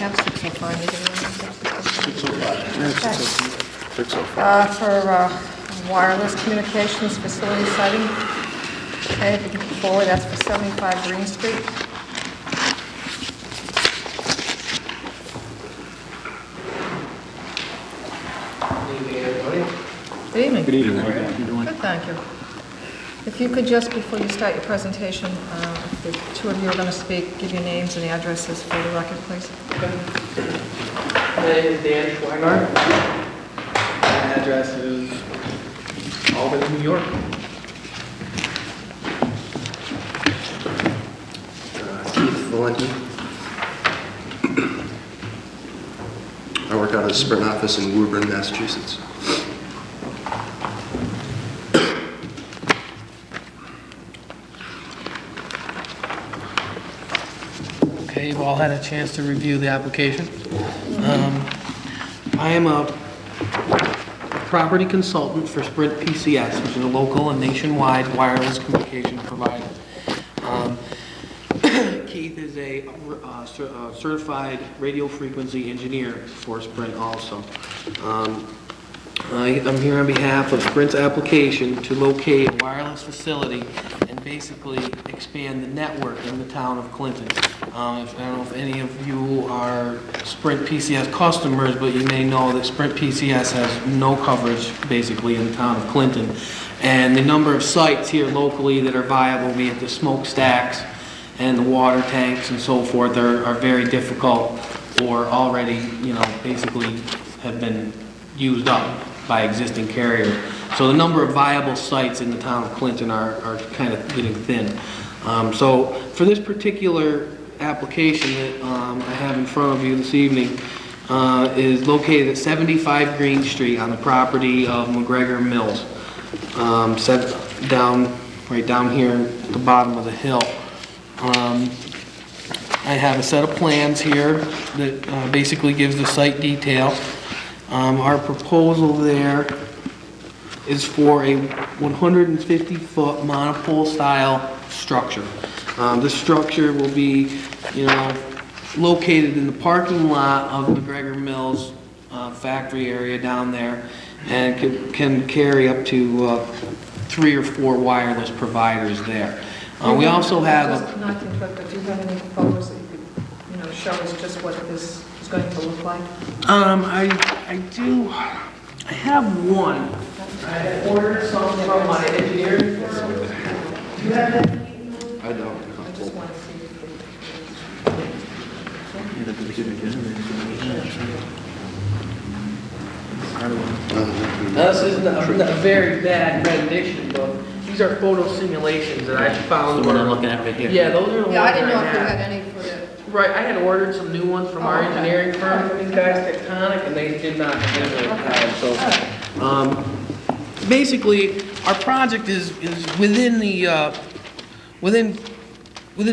have 605, is it? 605. For wireless communications facility siting, okay, if you can forward, that's for 75 Green Street. Good evening. Good evening. Good, thank you. If you could just, before you start your presentation, if the two of you are going to speak, give your names and the addresses for the record, please. My name is Dan Schweigart. My address is Albany, New York. Keith Valenti. I work out of the Sprint office in Woburn, Massachusetts. Okay, you've all had a chance to review the application. I am a property consultant for Sprint PCS, which is a local and nationwide wireless communication provider. Keith is a certified radio frequency engineer for Sprint also. I'm here on behalf of Sprint's application to locate a wireless facility and basically expand the network in the town of Clinton. I don't know if any of you are Sprint PCS customers, but you may know that Sprint PCS has no coverage basically in the town of Clinton. And the number of sites here locally that are viable, be it the smokestacks and the water tanks and so forth, are very difficult or already, basically have been used up by existing carriers. So the number of viable sites in the town of Clinton are kind of getting thin. So for this particular application that I have in front of you this evening is located at 75 Green Street on the property of McGregor Mills, right down here at the bottom of the hill. I have a set of plans here that basically gives the site detail. Our proposal there is for a 150-foot monopole style structure. This structure will be, located in the parking lot of McGregor Mills factory area down there, and can carry up to 3 or 4 wireless providers there. We also have Just not to interrupt, but do you have any photos that you could, show us just what this is going to look like? I do. I have one. I ordered some from my engineering firm. Do you have that? I don't. I just want to see. Now, this isn't a very bad rendition, but these are photo simulations that I found. The one I'm looking at right here. Yeah, those are the ones Yeah, I didn't know I if you had. had any for the, Right, I had ordered some new ones from our Oh, okay. engineering firm from these guys, Tectonic, and they did not deliver in time. So, basically, our project is within the within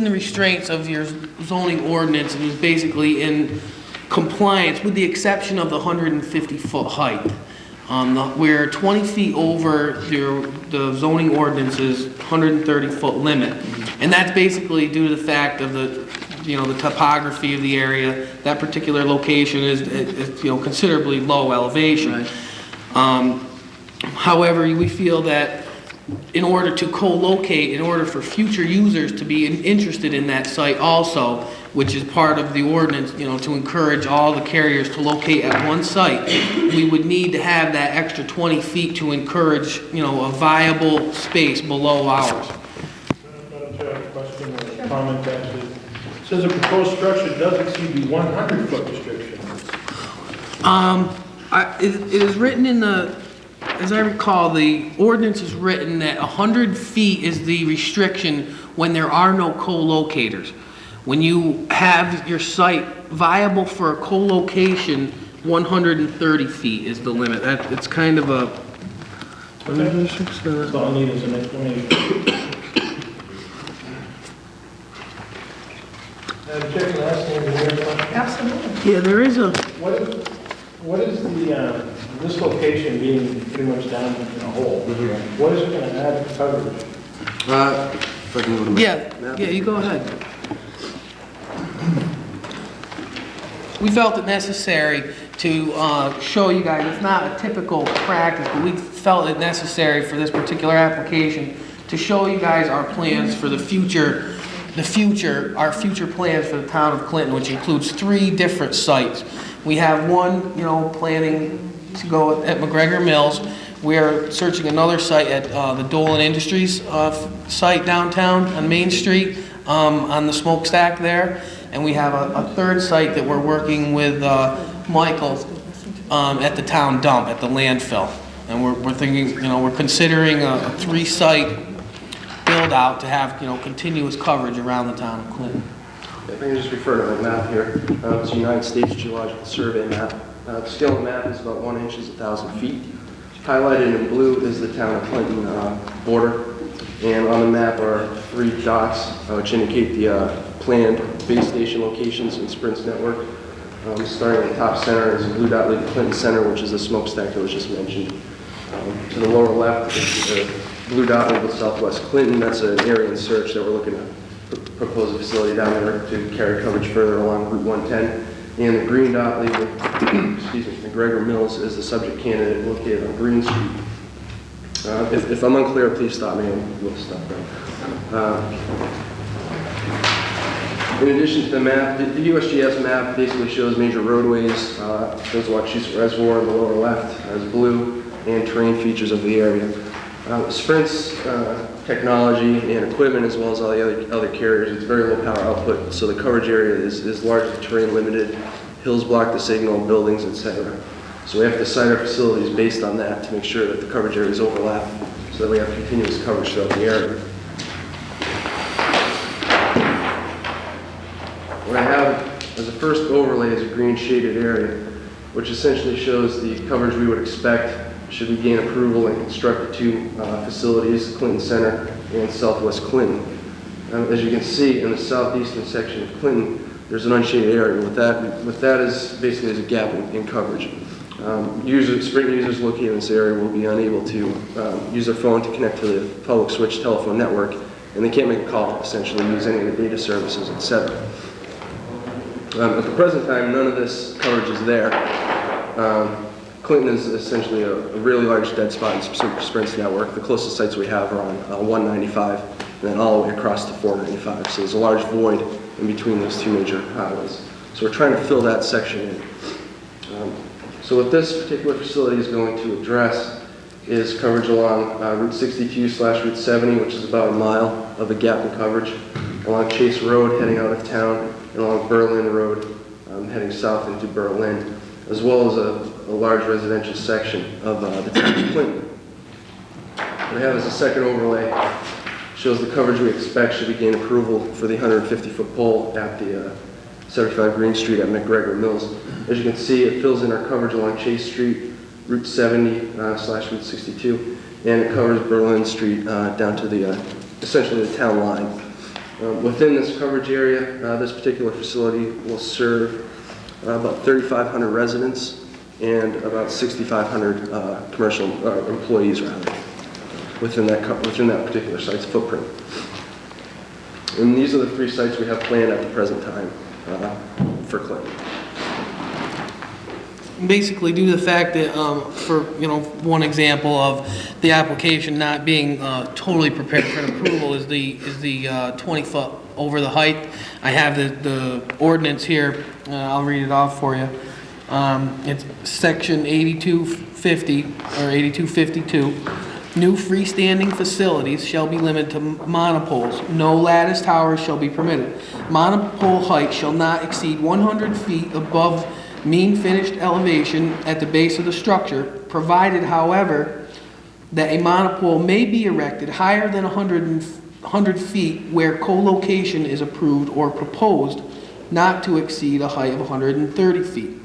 the restraints of your zoning ordinance, and is basically in compliance, with the exception of the 150-foot height. We're 20 feet over the zoning ordinance's 130-foot limit, and that's basically due to the fact of the topography of the area. That particular location is considerably low elevation. Right. However, we feel that in order to co-locate, in order for future users to be interested in that site also, which is part of the ordinance, to encourage all the carriers to locate at one site, we would need to have that extra 20 feet to encourage, a viable space below ours. Madam Chair, I have a question or a comment actually. It says a proposed structure does exceed the 100-foot restriction. It is written in as I recall, the ordinance is written that 100 feet is the restriction when there are no co-locators. When you have your site viable for a co-location, 130 feet is the limit. It's kind of a... That's all I need is an explanation. Madam Chair, can I ask the engineer a question? absolutely. Yeah, there is a... What is the, this location being pretty much down in a hole? What is it going to add to coverage? If I can go to my map. Yeah, you go ahead. we felt it necessary to show you guys, it's not a typical practice, but we felt it necessary for this particular application to show you guys our plans for our future plans for the town of Clinton, which includes 3 different sites. We have one, planning to go at McGregor Mills. We are searching another site at the Dolan Industries site downtown on Main Street, on the smokestack there. And we have a 3rd site that we're working with Michael at the town dump, at the landfill. And we're thinking, we're considering a 3-site build out to have, continuous coverage around the town of Clinton. If I can just refer to the map here, it's a United States Geological Survey map. The scale of the map is about 1 inch is 1,000 feet. Highlighted in blue is the town of Clinton border, and on the map are 3 dots which indicate the planned base station locations in Sprint's network. Starting in the top center is a blue dot leading Clinton Center, which is the smokestack that was just mentioned. To the lower left is the blue dot labeled Southwest Clinton. That's an area in search that we're looking to propose a facility down there to carry coverage further along Route 110. And the green dot labeled, McGregor Mills is the subject candidate located on Green Street. If I'm unclear, please stop me and we'll stop there. In addition to the map, the USGS map basically shows major roadways. There's the Wachusett Reservoir in the lower left as blue, and terrain features of the area. Sprint's technology and equipment, as well as all the other carriers, it's very low power output, so the coverage area is largely terrain limited. Hills block the signal, buildings, etc. So we have to site our facilities based on that to make sure that the coverage areas overlap, so that we have continuous coverage throughout the area. What I have as a first overlay is a green shaded area, which essentially shows the coverage we would expect should we gain approval and construct the 2 facilities, Clinton Center and Southwest Clinton. As you can see in the southeastern section of Clinton, there's an unshaded area. What that is basically is a gap in coverage. Sprint users located in this area will be unable to use their phone to connect to the public switch telephone network, and they can't make a call, essentially use any of the data services, etc. At the present time, none of this coverage is there. Clinton is essentially a really large dead spot in Sprint's network. The closest sites we have are on 195 and then all the way across to 495. So there's a large void in between those 2 major highways. So we're trying to fill that section in. So what this particular facility is going to address is coverage along Route 62/Route 70, which is about a mile of a gap in coverage, along Chase Road heading out of town, and along Berlin Road heading south into Berlin, as well as a large residential section of the town of Clinton. What I have as a second overlay shows the coverage we expect should we gain approval for the 150-foot pole at the 75 Green Street at McGregor Mills. As you can see, it fills in our coverage along Chase Street, Route 70/Route 62, and it covers Berlin Street down to the essentially the town line. Within this coverage area, this particular facility will serve about 3,500 residents and about 6,500 commercial employees, rather, within that particular site's footprint. And these are the 3 sites we have planned at the present time for Clinton. Basically, due to the fact that, for one example of the application not being totally prepared for an approval is the 20-foot over the height. I have the ordinance here. I'll read it off for you. It's section 8250 or 8252. New freestanding facilities shall be limited to monopoles. No lattice towers shall be permitted. Monopole height shall not exceed 100 feet above mean finished elevation at the base of the structure, provided, however, that a monopole may be erected higher than 100 feet where co-location is approved or proposed, not to exceed a height of 130 feet.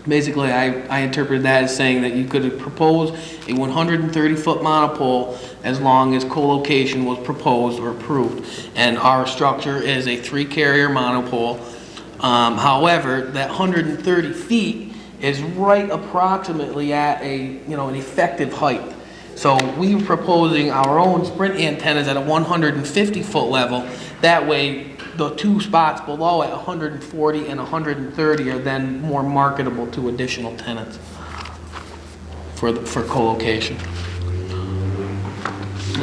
Basically, I interpreted that as saying that you could propose a 130-foot monopole as long as co-location was proposed or approved. And our structure is a 3-carrier monopole. However, that 130 feet is right approximately at an effective height. So we were proposing our own Sprint antennas at a 150-foot level. That way, the two spots below at 140 and 130 are then more marketable to additional tenants for co-location. Do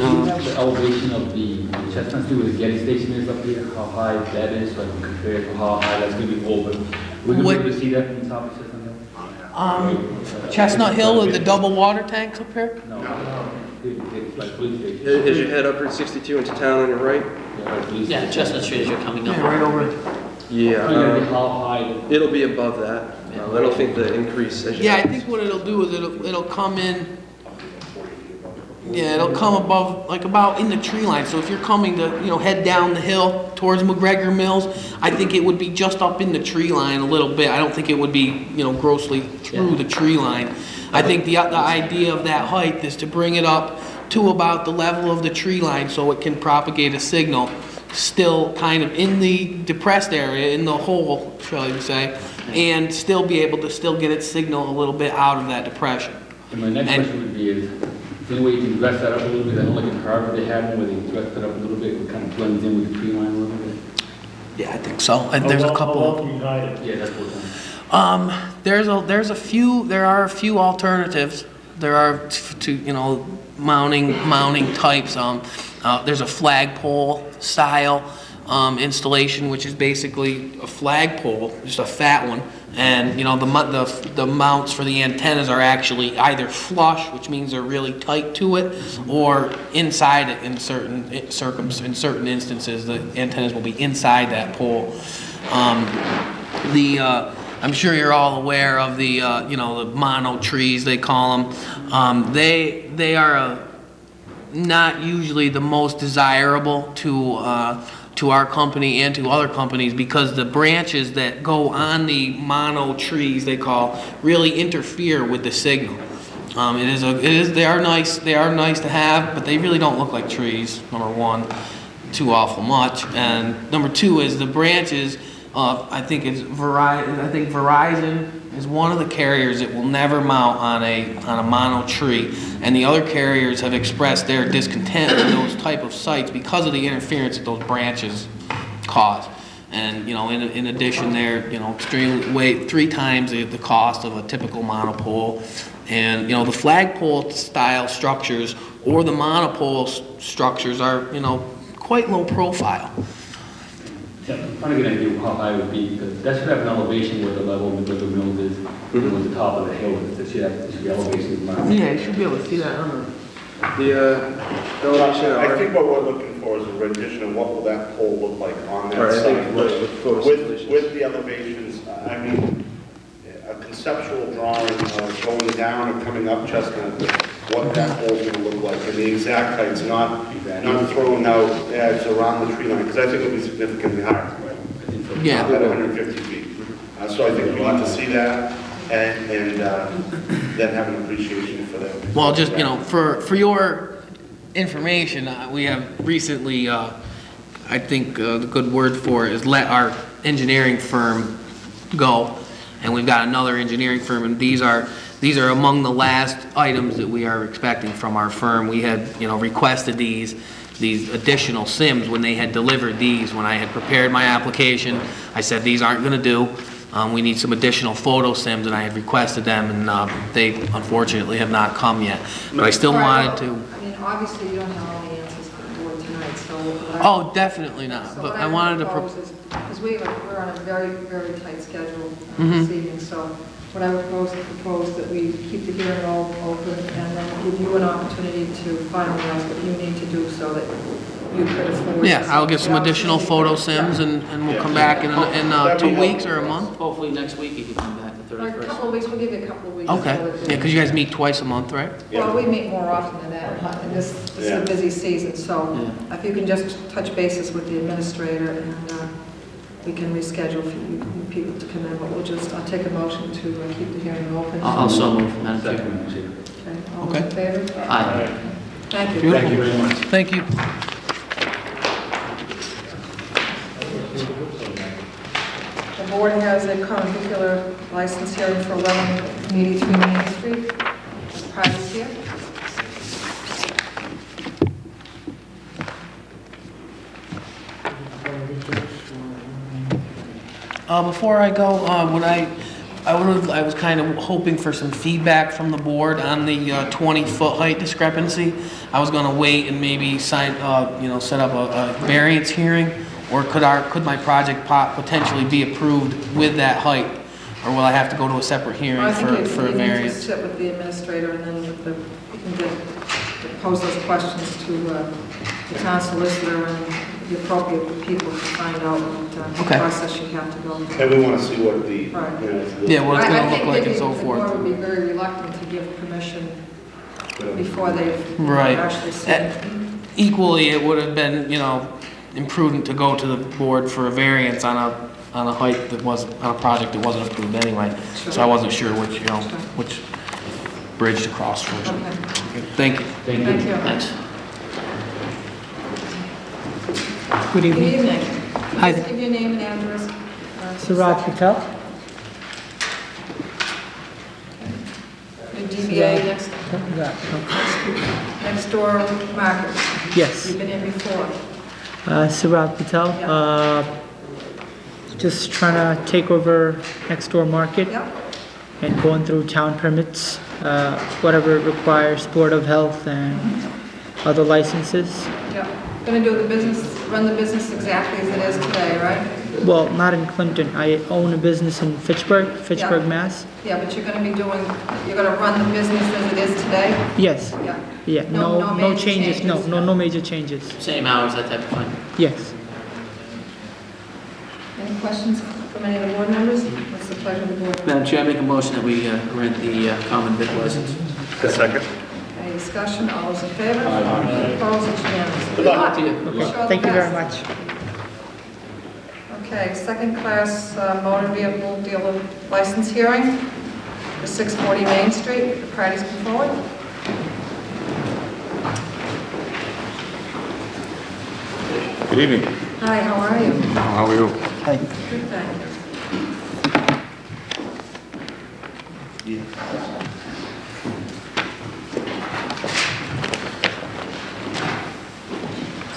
you have the elevation of the Chestnut Street where the Getty Station is up here, how high that is, so I can compare it to how high that's gonna be over? We're gonna be able to see that from the top of Chestnut Hill? Chestnut Hill with the double water tanks up here? No. It's like police station. As you head up Route 62 into town on your right? Yeah, like police Yeah, station. Chestnut Street as you're coming up. Yeah, right over. Yeah, How high? it'll be above that. I don't think the increase. As you Yeah, I think what it'll do is it'll come in. Yeah, it'll come above, like about in the tree line. So if you're coming to, head down the hill towards McGregor Mills, I think it would be just up in the tree line a little bit. I don't think it would be, grossly through the tree line. I think the idea of that height is to bring it up to about the level of the tree line so it can propagate a signal still kind of in the depressed area, in the hole, shall I say, and still be able to still get its signal a little bit out of that depression. And my next question would be is there any way you can dress that up a little bit? I know like in Harvard they have one where they dress that up a little bit, it kind of blends in with the tree line a little bit. Yeah, I think so. And there's a couple How of... well can you hide it? Yeah, that's what There are a few alternatives. There are mounting types. There's a flagpole style installation, which is basically a flagpole, just a fat one, and the mounts for the antennas are actually either flush, which means they're really tight to it, or inside it in certain instances. The antennas will be inside that pole. I'm sure you're all aware of the the mono trees, they call them. They are not usually the most desirable to our company and to other companies because the branches that go on the mono trees, they call, really interfere with the signal. They are nice to have, but they really don't look like trees. Number one, too awful much, and number two is the branches. I think Verizon is one of the carriers that will never mount on a mono tree, and the other carriers have expressed their discontent with those type of sites because of the interference that those branches cause. And in addition, they're extremely 3 times the cost of a typical monopole. And the flagpole style structures or the monopole structures are quite low profile. Yeah, I'm trying to get an idea of how high it would be, because that should have an elevation where the level of the mills is, towards the top of the hill, it should be elevation. Yeah, you should be able to see that on The elevation. I think what we're looking for is a rendition of what will that pole look like on that Right, I think side. with photo simulations. With the elevations, I mean, a conceptual drawing of going down and coming up Chestnut, what that pole's gonna look like, and the exact heights, not thrown out as around the tree line, because I think it'll be significantly higher. Yeah. At 150 feet. So I think we'll have to see that and then have an appreciation for that. Well, just, for your information, we have recently, I think the good word for it is let our engineering firm go, and we've got another engineering firm, and these are among the last items that we are expecting from our firm. We had, requested these additional SIMs when they had delivered these. When I had prepared my application, I said, these aren't gonna do. We need some additional photo SIMs, and I had requested them, and they unfortunately have not come yet. But I still wanted to. I mean, obviously, you don't have all the answers for the board tonight, so. Oh, definitely not, So but what I wanted to. Because we're on a very, very tight schedule Mm-hmm. this evening, so what I would propose that we keep the hearing all open and then give you an opportunity to finalize what you need to do so that you put us forward. Yeah, I'll get some additional photo SIMs, and we'll come back in 2 weeks or a month. Hopefully next week you can come back the Or a 31st. couple of weeks, we'll give you a couple of weeks. Okay, so that- yeah, because you guys meet twice a month, right? Well, we meet more often than that, and this is a busy season, so if you can just touch bases with the administrator, and we can reschedule for you people to come in, but I'll take a motion to keep the hearing open. I'll so move, Madam Chair. Okay, all in favor? Aye. Thank you. Beautiful. Thank you very much. Thank you. The board has a current particular license hearing for 1183 Main Street. Privacy here. Before I go, I was kind of hoping for some feedback from the board on the 20-foot height discrepancy. I was gonna wait and maybe set up a variance hearing, or could my project potentially be approved with that height? Or will I have to go to a separate hearing I think for a you need to variance? sit with the administrator, and then you can pose those questions to the town solicitor and the appropriate people to find out what Okay. process you have to go through. And we want to see what the, Right. Yeah, what it's I gonna look like and so think the forth. board would be very reluctant to give permission before they've Right. actually seen it. Equally, it would have been, imprudent to go to the board for a variance on a height that was, on a project that wasn't approved anyway. So I wasn't sure which bridge to cross first. Okay. Thank you. Thank Thank you. you. Thanks. Good Good evening. evening. Hi. Just give your name and address. Suraj Patel. Your DBA next door market. Yes. You've been in before. Suraj Patel. Just trying to take over next door market Yep. and going through town permits, whatever it requires, Board of Health and other licenses. Yep. Going to do the business, run the business exactly as it is today, right? Well, not in Clinton. I own a business in Fitchburg, Yeah. Mass. Yeah, but you're going to be doing, you're going to run the business as it is today? Yes. Yeah. Yeah. No No major changes. No, changes? no major changes. Same hours, that type of thing. Yes. Any questions from any of the board members? What's the pleasure of the board? Madam Chair, I make a motion that we grant the common vic license. second. Any discussion? All those in favor? Opposed? It's unanimous. Good luck to you. Wish all the Thank you very best. much. Okay, second-class motor vehicle dealer license hearing for 640 Main Street. The parties come forward. Good evening. Hi, how are you? How are you? Good, thank you.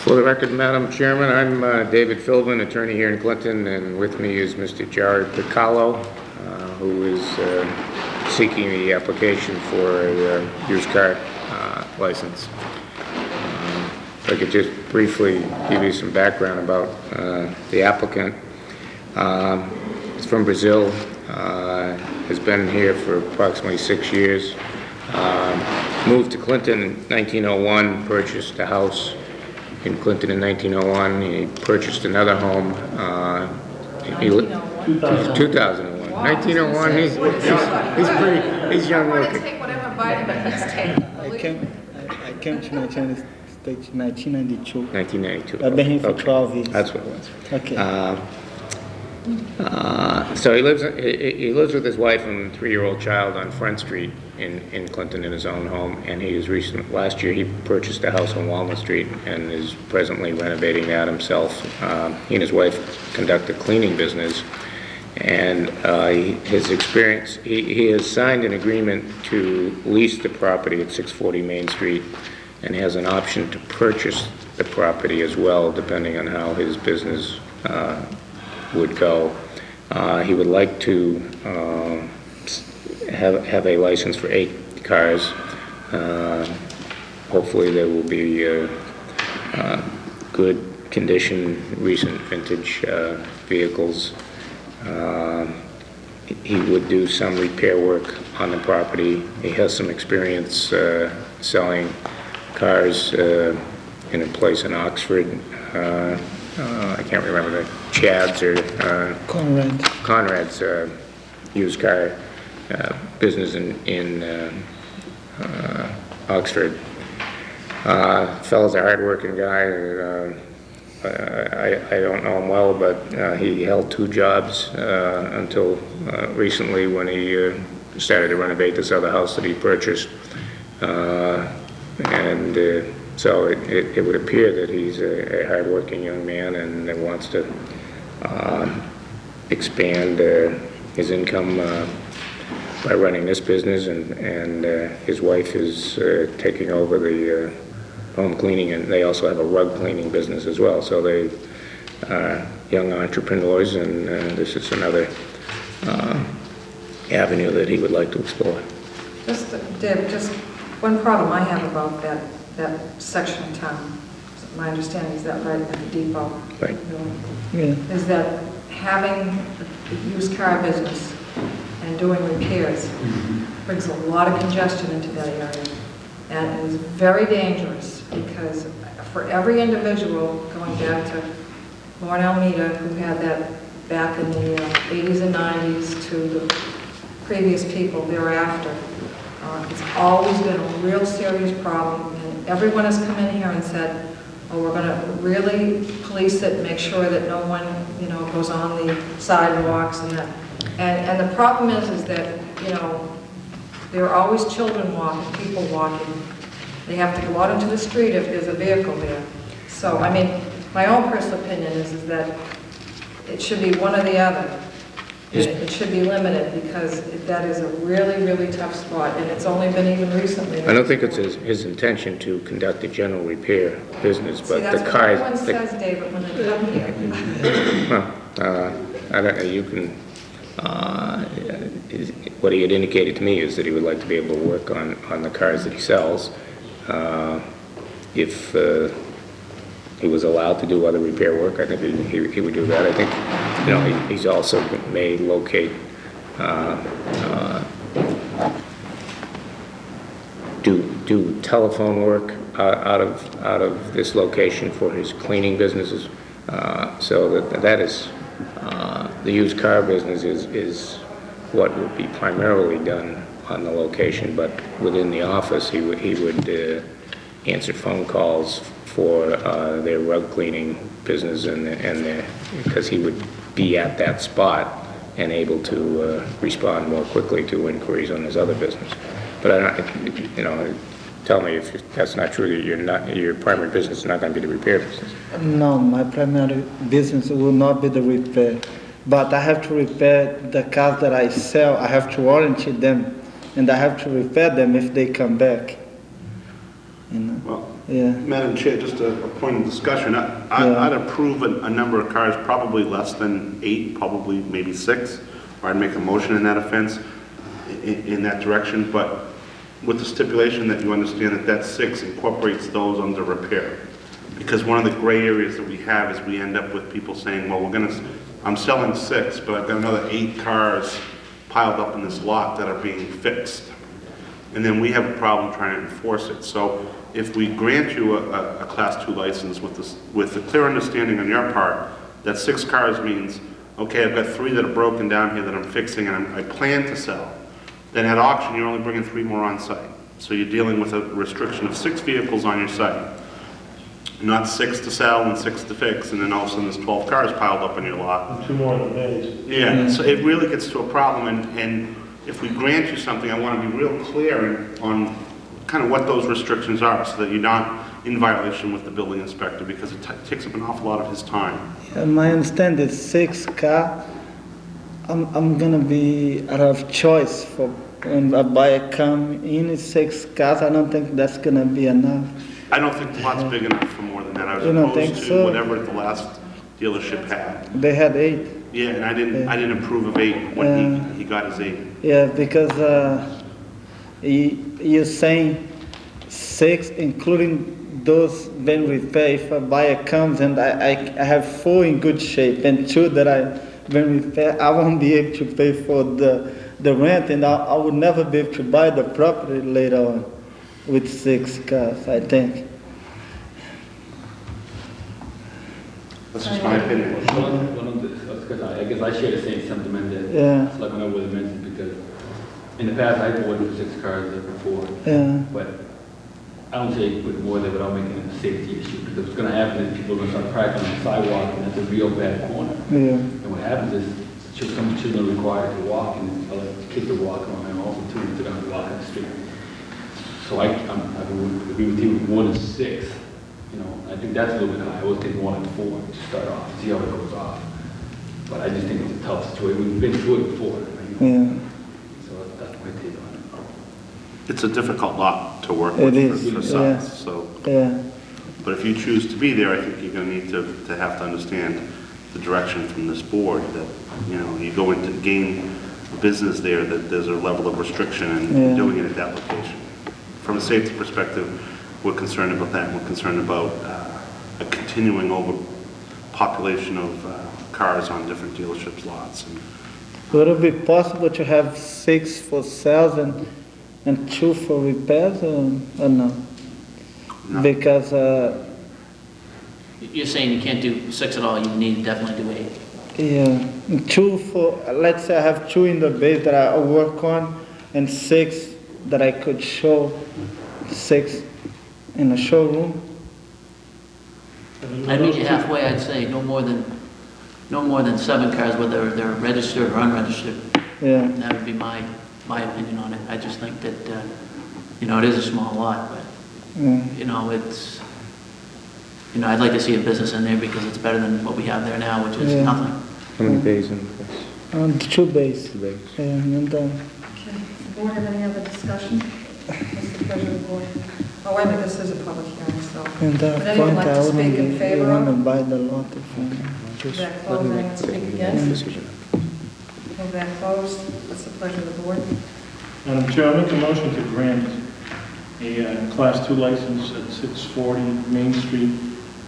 For the record, Madam Chairman, I'm David Philbin, attorney here in Clinton, and with me is Mr. Jared Piccolo, who is seeking the application for a used car license. If I could just briefly give you some background about the applicant. He's from Brazil, has been here for approximately 6 years. Moved to Clinton in 1901, purchased a house in Clinton in 1901. He purchased another home. 2001. 1901. He's young I want to looking. take whatever vitamin he's taking. I came to the United States in 1992. 1992. I've been here for Okay. 12 years. That's what it was. Okay. So he lives with his wife and 3-year-old child on Front Street in Clinton in his own home, and last year he purchased a house on Walnut Street and is presently renovating that himself. He and his wife conduct a cleaning business, and his experience, he has signed an agreement to lease the property at 640 Main Street and has an option to purchase the property as well, depending on how his business would go. He would like to have a license for 8 cars. Hopefully they will be good condition, recent vintage vehicles. He would do some repair work on the property. He has some experience selling cars in a place in Oxford. I can't remember the Chad's or Conrad's used car business in Oxford. Fellow's a hard-working guy. I don't know him well, but he held 2 jobs until recently when he started to renovate this other house that he purchased. So it would appear that he's a hard-working young man and that wants to expand his income by running this business, and his wife is taking over the home cleaning, and they also have a rug cleaning business as well. So they young entrepreneurs, and this is another avenue that he would like to explore. Just, Dave, just one problem I have about that section of town, my understanding is that right at the depot. Right. Yeah. Is that having a used car business and doing repairs brings a lot of congestion into that area. And it is very dangerous because for every individual, going back to Lauren Almeida, who had that back in the 80s and 90s, to the previous people thereafter, it's always been a real serious problem. And everyone has come in here and said, oh, we're going to really police it, make sure that no one, goes on the sidewalks and that. And the problem is that, there are always children walking, people walking. They have to go out into the street if there's a vehicle there. So, I mean, my own personal opinion is that it should be one or the other. It should be limited because that is a really, really tough spot, and it's only been even recently. I don't think it's his intention to conduct a general repair business, but that's the what cars... everyone says, David, when they come here. Well, I don't know, you can... what he had indicated to me is that he would like to be able to work on the cars that he sells. If he was allowed to do other repair work, I think he would do that. I think, he's also may locate, do telephone work out of this location for his cleaning businesses. So that is, the used car business is what would be primarily done on the location, but within the office, he would answer phone calls for their rug cleaning business, and because he would be at that spot and able to respond more quickly to inquiries on his other business. But tell me if that's not true, that your primary business is not going to be the repair business. No, my primary business will not be the repair, but I have to repair the cars that I sell. I have to warranty them, and I have to repair them if they come back. Well, Yeah. Madam Chair, just a point of discussion. I'd approve a number of cars, probably less than 8, probably maybe 6, or I'd make a motion in that offense, in that direction, but with the stipulation that you understand that 6 incorporates those under repair. Because one of the gray areas that we have is we end up with people saying, well, I'm selling 6, but I've got another 8 cars piled up in this lot that are being fixed. And then we have a problem trying to enforce it. So if we grant you a Class 2 license with the clear understanding on your part that 6 cars means, okay, I've got 3 that are broken down here that I'm fixing and I plan to sell, then at auction you're only bringing 3 more on site. So you're dealing with a restriction of 6 vehicles on your site, not 6 to sell and 6 to fix, and then all of a sudden there's 12 cars piled up in your lot. 2 more in the days. Yeah, so it really gets to a problem, and if we grant you something, I want to be real clear on kind of what those restrictions are, so that you're not in violation with the building inspector, because it takes up an awful lot of his time. My understanding is 6 car. I'm gonna be out of choice for when a buyer come in 6 cars. I don't think that's gonna be enough. I don't think the lot's big enough for more than that. I was You don't think opposed to so? whatever the last dealership had. They had 8. Yeah, and I didn't approve of 8 when he got his 8. Yeah, because you're saying 6, including those been repaired. If a buyer comes and I have 4 in good shape and 2 that I been repaired, I won't be able to pay for the rent, and I would never be able to buy the property later on with 6 cars, I think. That's just my opinion. I guess I share the same sentiment that Yeah. Selectman would have mentioned, because in the past I've ordered 6 cars there before, Yeah. but I don't say put more there without making it a safety issue, because what's gonna happen is people are gonna start cracking on the sidewalk, and that's a real bad corner. Yeah. And what happens is, some children are required to walk, and other kids are walking on their own, too, and they're gonna walk on the street. So I would agree with you, with more than 6, I think that's a little bit high. I always think more than 4 to start off, see how it goes off. But I just think it's a tough situation. We've been through it before. Yeah. So that's my take on it. It's a difficult lot to work It with is, for yeah. size, so. Yeah. But if you choose to be there, I think you're going to need to have to understand the direction from this board that, you know, you go into gain business there, that there's a level of restriction in doing it at that location. From a safety perspective, we're concerned about that. We're concerned about a continuing overpopulation of cars on different dealerships' lots. And Would it be possible to have 6 for sales and 2 for repairs or no? No. Because, You're saying you can't do 6 at all, you need to definitely do 8. yeah, 2 for, let's say I have 2 in the base that I work on and 6 that I could show, 6 in a showroom. I'd meet you halfway, I'd say no more than 7 cars, whether they're registered or unregistered. Yeah, That would be my opinion on it. I just think that, you know, it is a small lot, but, yeah. you know, it's, you know, I'd like to see a business in there because it's better than what we have there now, which is Yeah. nothing. How many bays in this? 2 base. 2 bays. Yeah, and, Okay, does the board have any other discussion? What's the pleasure of the board? Oh, wait a minute, this is a public hearing, so. and Would anyone front, like to I speak in wouldn't favor want to of? buy the lot if, Move that closed, anyone speak against? Decision. Move that closed, what's the pleasure of the board? Madam Chair, I'll make a motion to grant a Class 2 license at 640 Main Street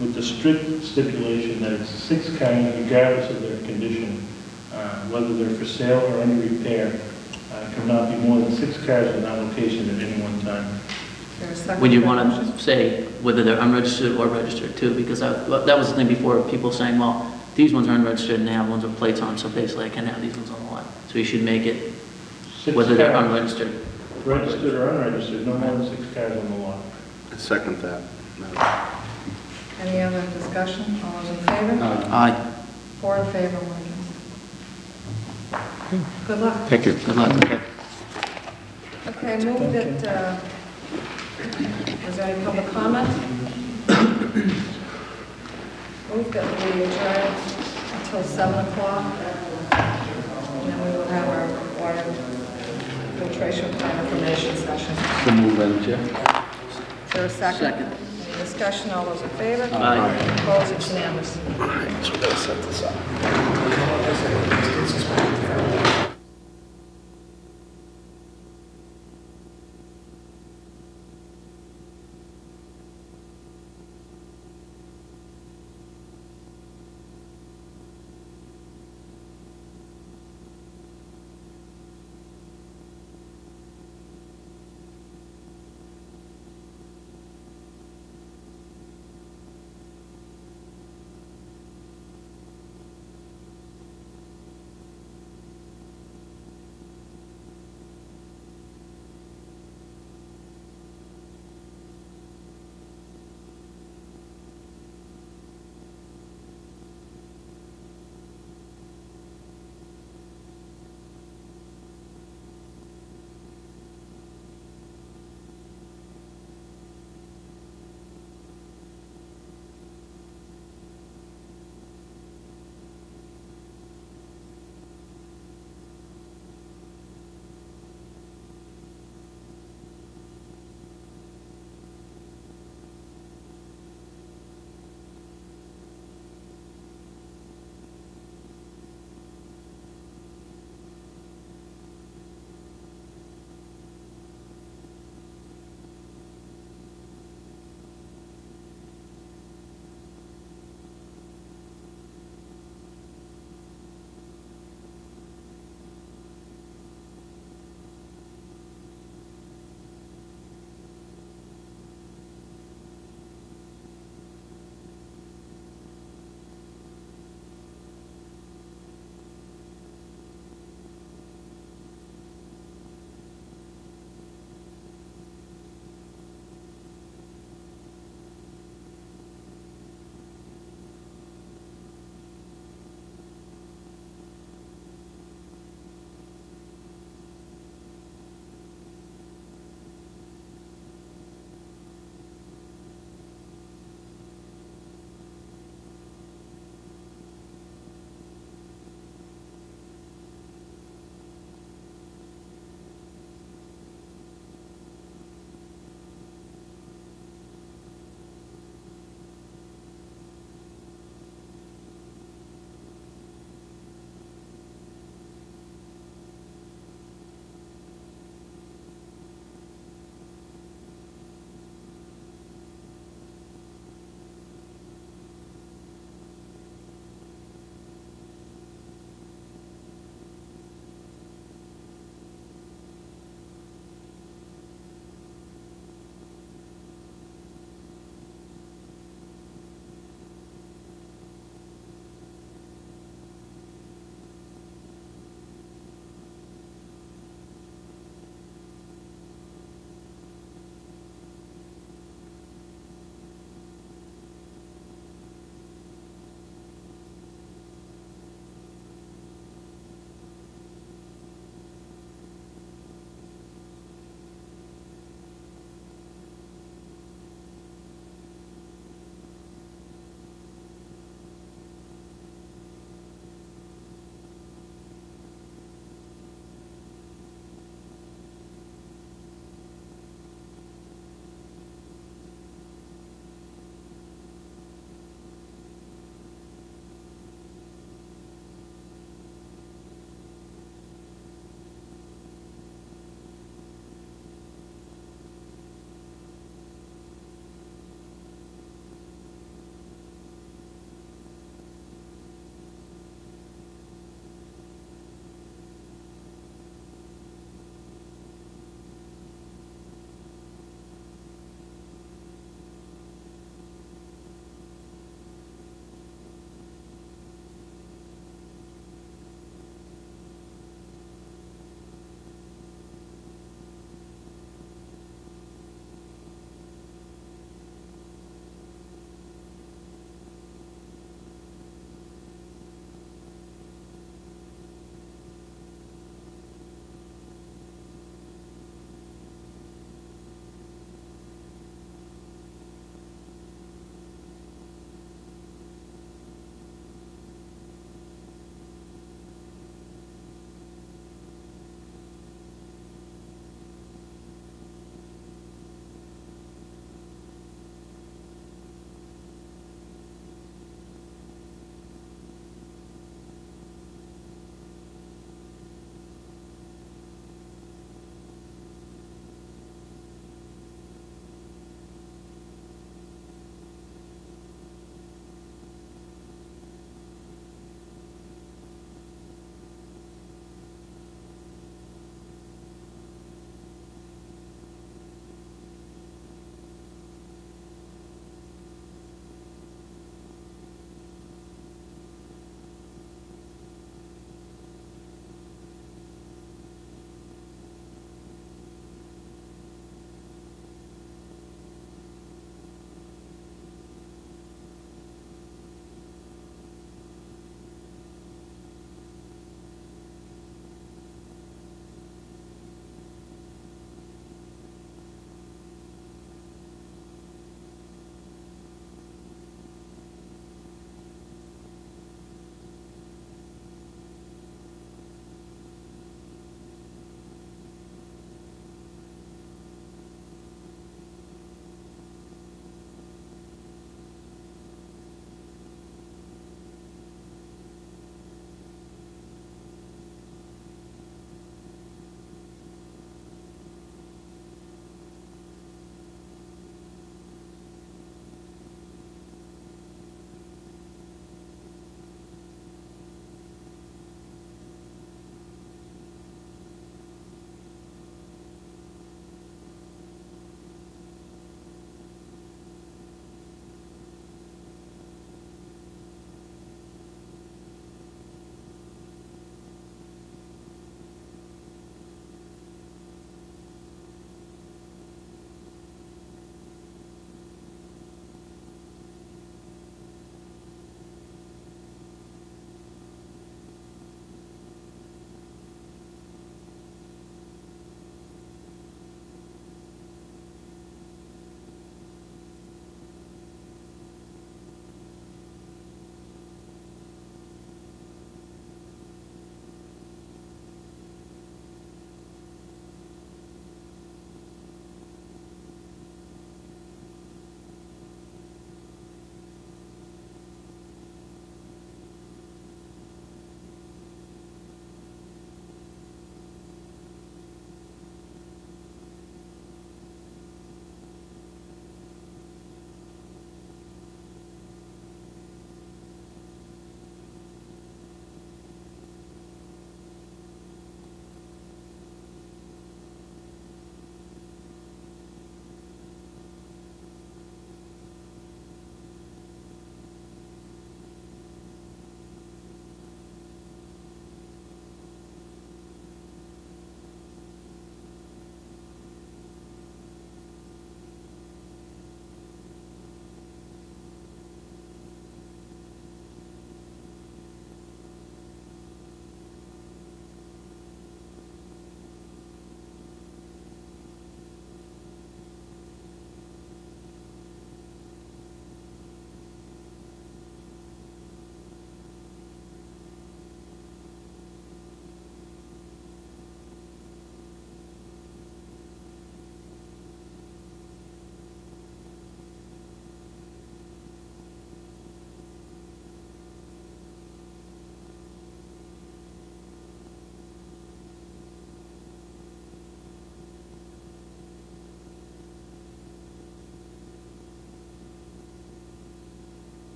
with the strict stipulation that it's 6 cars regardless of their condition, whether they're for sale or under repair, cannot be more than 6 cars in that location at any one time. Is there a second? Would you to that want motion? to say whether they're unregistered or registered too? Because that was the thing before, people saying, well, these ones are unregistered and they have ones with plates on, so basically I can have these ones on the lot. So you should make it 6 whether they're cars, unregistered. registered or unregistered, no more than 6 cars on the lot. I second that. Any other discussion? All those in favor? Aye. 4 in favor, 1 against. Good luck. Thank you. Good luck. Okay, move that, is there any public comment? Move that we adjourn until 7 o'clock. And then we will have our water filtration plant information session. So move, Madam Chair. Is there a second? Second. Any discussion? All those in favor? Aye. Opposed? It's unanimous. So we gotta set this up.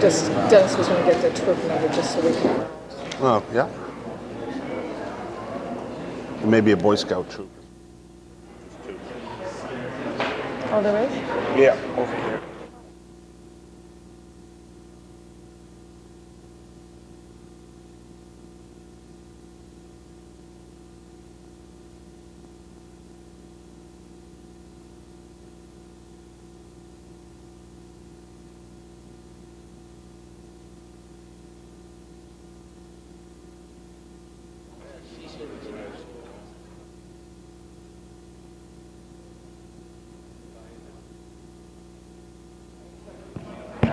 just, Dennis was gonna get the troop number just so we can. Oh, yeah. It may be a Boy Scout troop. Oh, there is? Yeah, over here.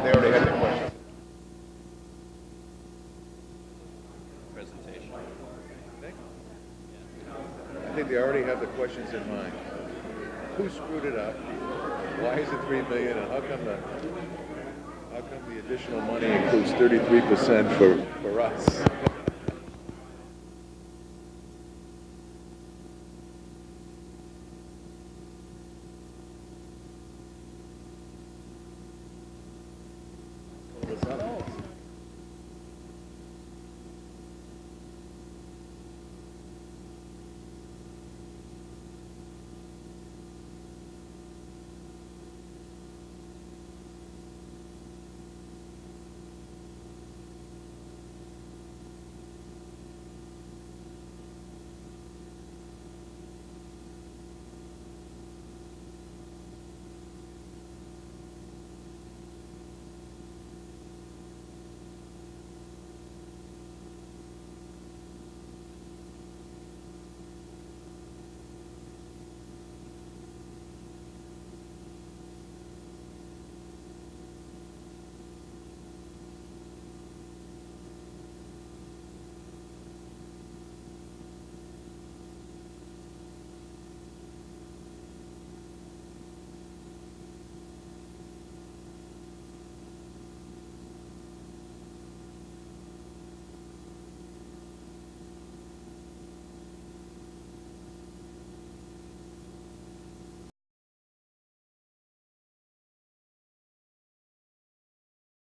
They already had their question. Presentation. I think they already have the questions in mind. Who screwed it up? Why is it 3 million, and how come the additional money includes 33% for us?